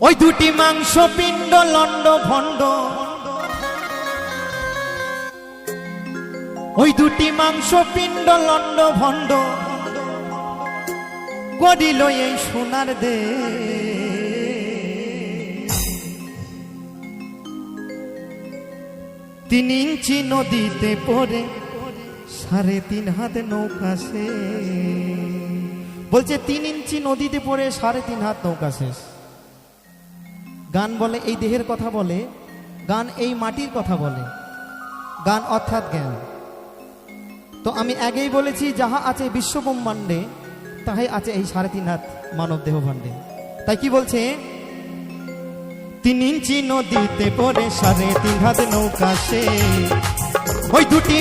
ওই দুটি মাংস পিণ্ড লন্ড ভণ্ড, ওই দুটি মাংস পিণ্ড লন্ড ভণ্ড করিল এই সোনার দে। 3 ইঞ্চি নদীতে পড়ে 3.5 হাত নৌকা সে। বলছে 3 ইঞ্চি নদীতে পড়ে 3.5 হাত নৌকা শেষ। গান বলে এই দেহের কথা বলে, গান এই মাটির কথা বলে, গান অর্থাৎ জ্ঞান। তো আমি আগেই বলেছি যাহা আছে বিশ্ব ব্রহ্মাণ্ডে তাহাই আছে এই 3.5 হাত মানব দেহ ভাণ্ডে। তাই কি বলছে, 3 ইঞ্চি নদীতে পড়ে 3.5 হাত নৌকা সে। ওই দুটি